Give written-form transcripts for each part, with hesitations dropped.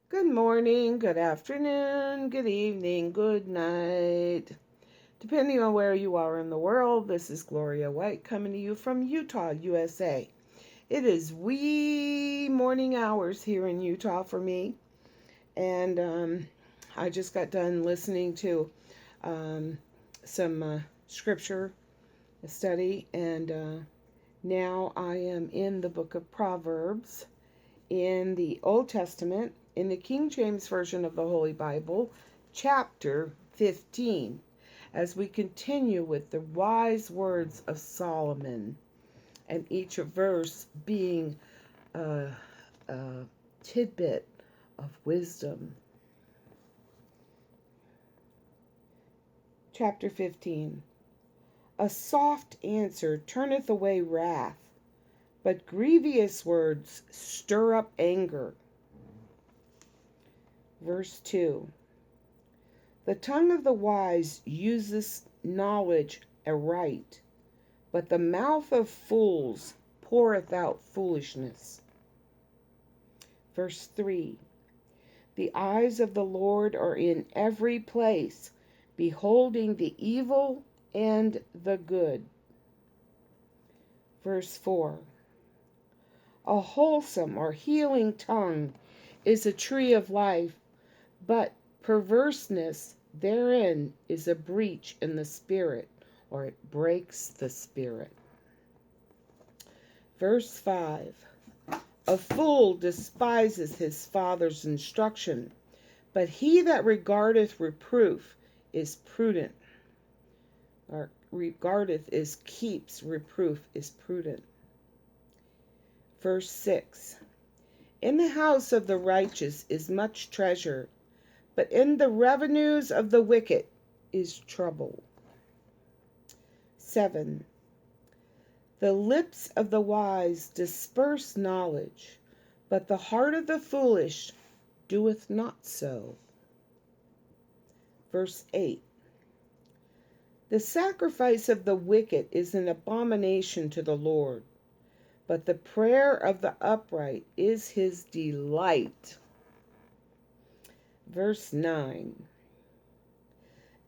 Good morning, good afternoon, good evening, good night. Depending on where you are in the world, this is Gloria White coming to you from Utah, USA. It is wee morning hours here in Utah for me, and I just got done listening to um, some scripture study, and now I am in the book of Proverbs in the Old Testament, in the King James Version of the Holy Bible, chapter 15, as we continue with the wise words of Solomon, and each verse being a tidbit of wisdom. Chapter 15. A soft answer turneth away wrath, but grievous words stir up anger. Verse 2. The tongue of the wise uses knowledge aright, but the mouth of fools poureth out foolishness. Verse 3. The eyes of the Lord are in every place, beholding the evil and the good. Verse 4. A wholesome or healing tongue is a tree of life, but perverseness therein is a breach in the spirit, or it breaks the spirit. Verse 5. A fool despiseth his father's instruction, but he that regardeth reproof is prudent. Or regardeth is keeps reproof is prudent. Verse 6. In the house of the righteous is much treasure, but in the revenues of the wicked is trouble. 7. The lips of the wise disperse knowledge, but the heart of the foolish doeth not so. Verse 8. The sacrifice of the wicked is an abomination to the Lord, but the prayer of the upright is his delight. Verse 9.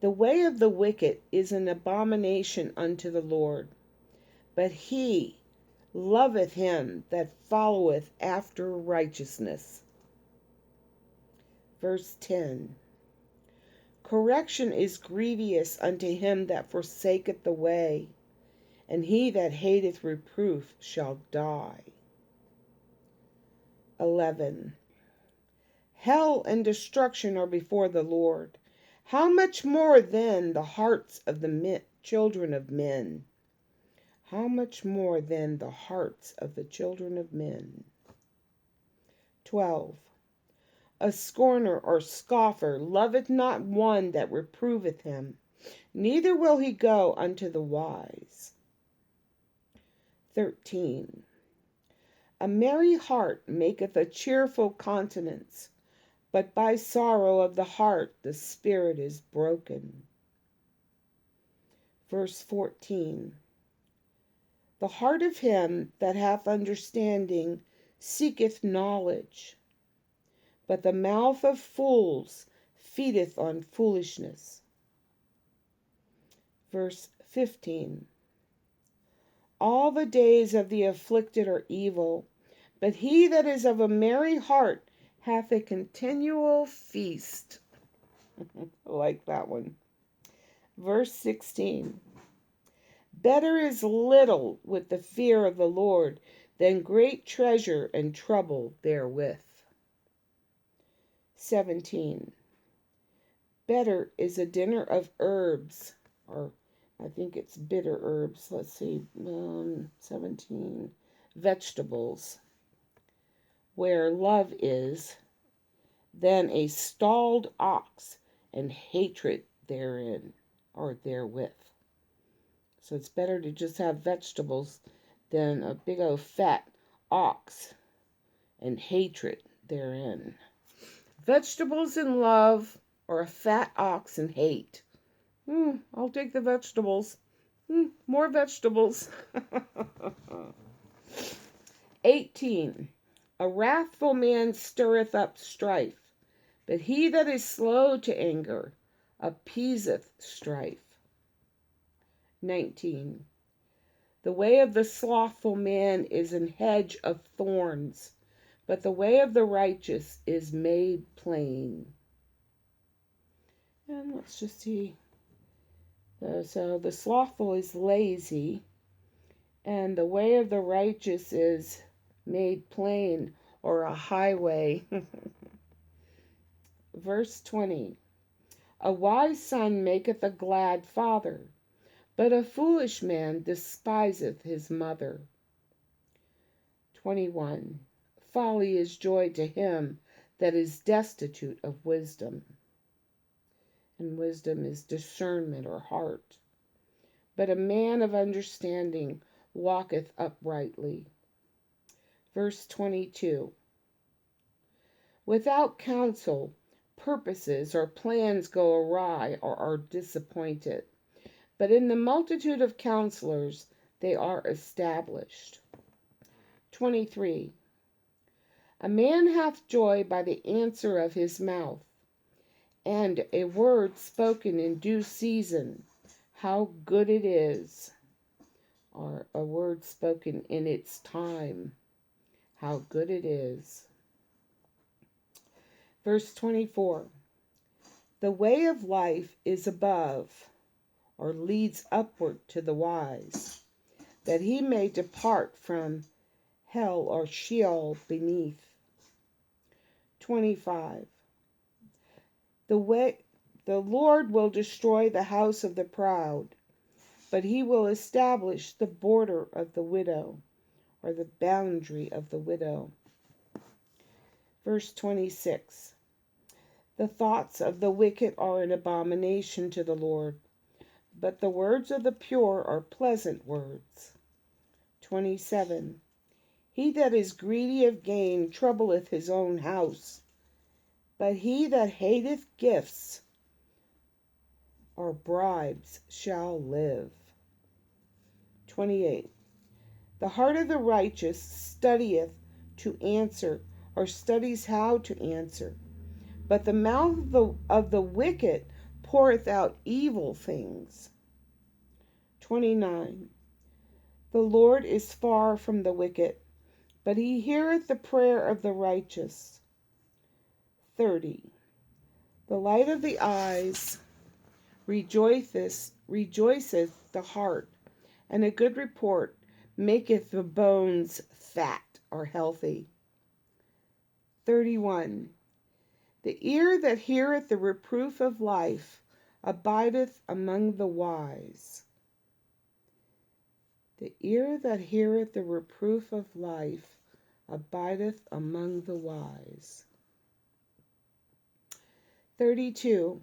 The way of the wicked is an abomination unto the Lord, but he loveth him that followeth after righteousness. Verse 10. Correction is grievous unto him that forsaketh the way, and he that hateth reproof shall die. 11. Hell and destruction are before the Lord. How much more then the hearts of the children of men? How much more then the hearts of the children of men? 12. A scorner or scoffer loveth not one that reproveth him, neither will he go unto the wise. 13. A merry heart maketh a cheerful countenance, but by sorrow of the heart the spirit is broken. Verse 14. The heart of him that hath understanding seeketh knowledge, but the mouth of fools feedeth on foolishness. Verse 15. All the days of the afflicted are evil, but he that is of a merry heart hath a continual feast. I like that one. Verse 16. Better is little with the fear of the Lord than great treasure and trouble therewith. 17. Better is a dinner of herbs, or I think it's bitter herbs. Let's see, 17. Vegetables, where love is, than a stalled ox and hatred therein, or therewith. So it's better to just have vegetables than a big old fat ox and hatred therein. Vegetables and love, or a fat ox and hate. I'll take the vegetables. More vegetables. 18. A wrathful man stirreth up strife, But he that is slow to anger appeaseth strife. 19. The way of the slothful man is an hedge of thorns, but the way of the righteous is made plain. And let's just see. So the slothful is lazy, and the way of the righteous is made plain, or a highway. Verse 20. A wise son maketh a glad father, but a foolish man despiseth his mother. 21. Folly is joy to him that is destitute of wisdom. And wisdom is discernment or heart. But a man of understanding walketh uprightly. Verse 22. Without counsel, purposes or plans go awry or are disappointed. But in the multitude of counselors they are established. 23. A man hath joy by the answer of his mouth, and a word spoken in due season, how good it is. Or a word spoken in its time, how good it is. Verse 24. The way of life is above, or leads upward to the wise, that he may depart from hell or Sheol beneath. 25. The Lord will destroy the house of the proud, but he will establish the border of the widow, or the boundary of the widow. Verse 26. The thoughts of the wicked are an abomination to the Lord, but the words of the pure are pleasant words. 27. He that is greedy of gain troubleth his own house, but he that hateth gifts or bribes shall live. 28. The heart of the righteous studieth to answer, or studies how to answer, but the mouth of the wicked poureth out evil things. 29. The Lord is far from the wicked, but he heareth the prayer of the righteous. 30. The light of the eyes rejoiceth the heart, and a good report maketh the bones fat or healthy. 31. The ear that heareth the reproof of life abideth among the wise. The ear that heareth the reproof of life abideth among the wise. 32.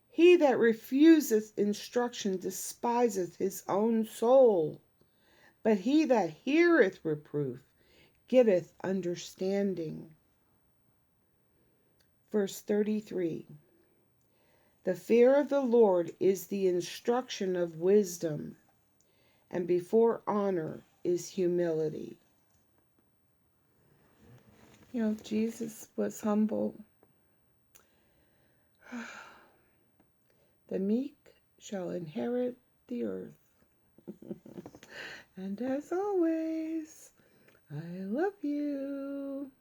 He that refuseth instruction despiseth his own soul, but he that heareth reproof getteth understanding. Verse 33. The fear of the Lord is the instruction of wisdom, and before honor is humility. Jesus was humble. The meek shall inherit the earth. And as always, I love you.